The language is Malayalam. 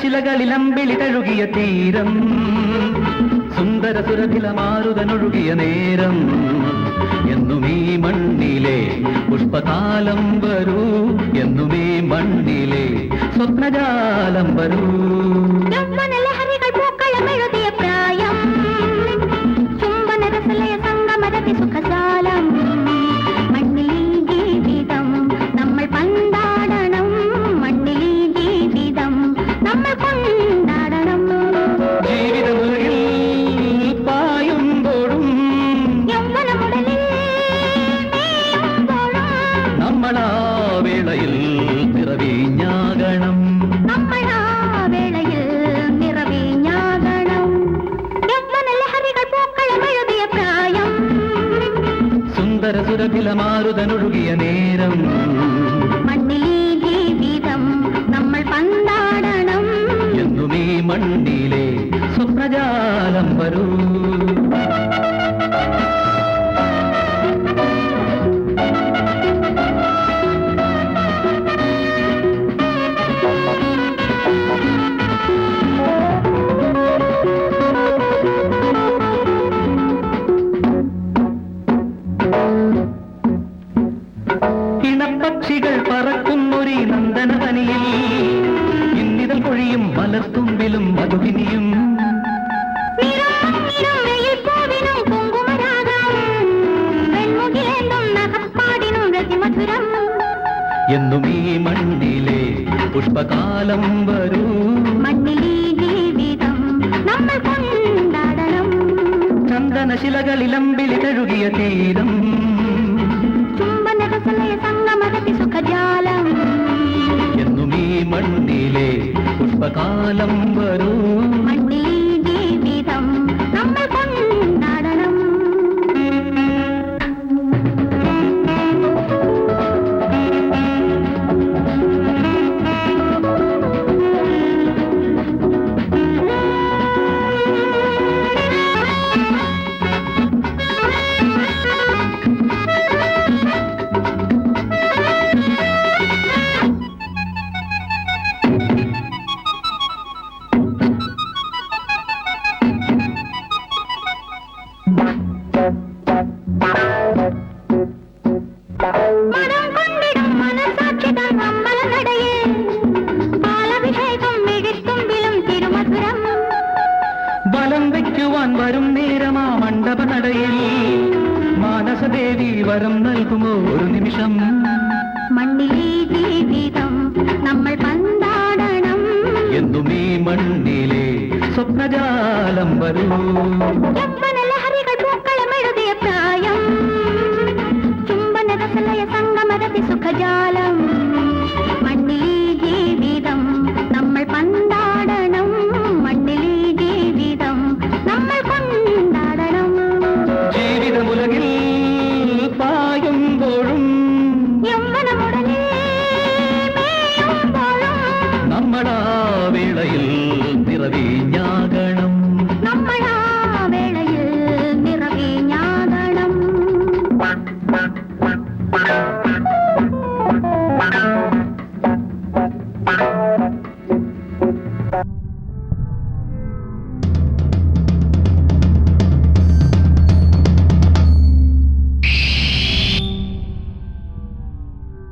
ചന്ദനശിലകളിലമ്പിളി തഴുകിയ തീരം സുന്ദര സുരഭിലമാരുതനൊഴുകിയ നേരം എന്നുമീ മണ്ണിലെ പുഷ്പകാലം വരൂ എന്നുമീ മണ്ണിലെ സ്വപ്നജാലം വരൂ ലഹരികൾ പൂക്കളമെഴുതിയ പ്രായം ചുംബനരസലയ സംഗമരതി സുഖജാലം മണ്ണിലീ ജീവിതം നമ്മൾ പന്താടണം മണ്ണിലീ ജീവിതം നമ്മൾ കൊണ്ടാടണം ജീവിതമുലകിൽ പായുമ്പോഴും യൗവനമുടലിൽ മേയുമ്പോഴും നമ്മളാ വേളയിൽ നിറവീഞ്ഞാകണം നമ്മളാ വേളയിൽ നിറവീഞ്ഞാകണം യൗവനലഹരികൾ പൂക്കളമെഴുതിയ പ്രായം സുന്ദര സുരഭിലമാരുതനൊഴുകിയ നേരം മണ്ണിലീ ജീവിതം നമ്മൾ പന്താടണം എന്നുമീ മണ്ണിലെ സ്വപ്നജാലം വരൂ ഇണപ്പക്ഷികൾ പറക്കുന്നൊരീ നന്ദനവനിയിൽ ഇന്നിതൽ പൊഴിയും മലർത്തുമ്പിലും മധുവിനിയും എന്നും ഈ മണ്ണിലെ പുഷ്പകാലം വരൂ മണ്ണിലീ ജീവിതം നമ്മൾ കൊണ്ടാടണം ചന്ദനശിലകളിലമ്പിളി തഴുകിയ തീരം ചുംബനരസലയ സംഗമരതി സുഖജാലം എന്നും ഈ മണ്ണിലെ പുഷ്പകാലം വരൂ മണ്ണിലീ ജീവിതം നമ്മൾ കൊണ്ടാടണം മനം കൊണ്ടിടും മനസാക്ഷികൾ നമ്മള നടയിൽ പാലഭിഷേകം മിഴിത്തുമ്പിലും തിരുമധുരം ബലം വയ്ക്കുവാൻ വരും നേരമാ മണ്ഡപനടയിൽ മാനസദേവി വരം നൽകുമോ ഒരു നിമിഷം മണ്ണിലീ ജീവിതം നമ്മൾ പന്താടണം എന്നും ഈ മണ്ണിലെ സ്വപ്നജാലം വരൂ യൗവനലഹരികൾ പൂക്കളമെഴുതിയ പ്രായം ചുംബനരസലയ സംഗമരതി സുഖജാലം മണ്ണിലീ ജീവിതം നമ്മൾ പന്താടണം മണ്ണിലീ ജീവിതം നമ്മൾ കൊണ്ടാടണം ജീവിതമുലകിൽ പായുമ്പോഴും യൗവനമുടലിൽ മേയുമ്പോഴും നമ്മളാ വേളയിൽ നിറവീഞ്ഞാക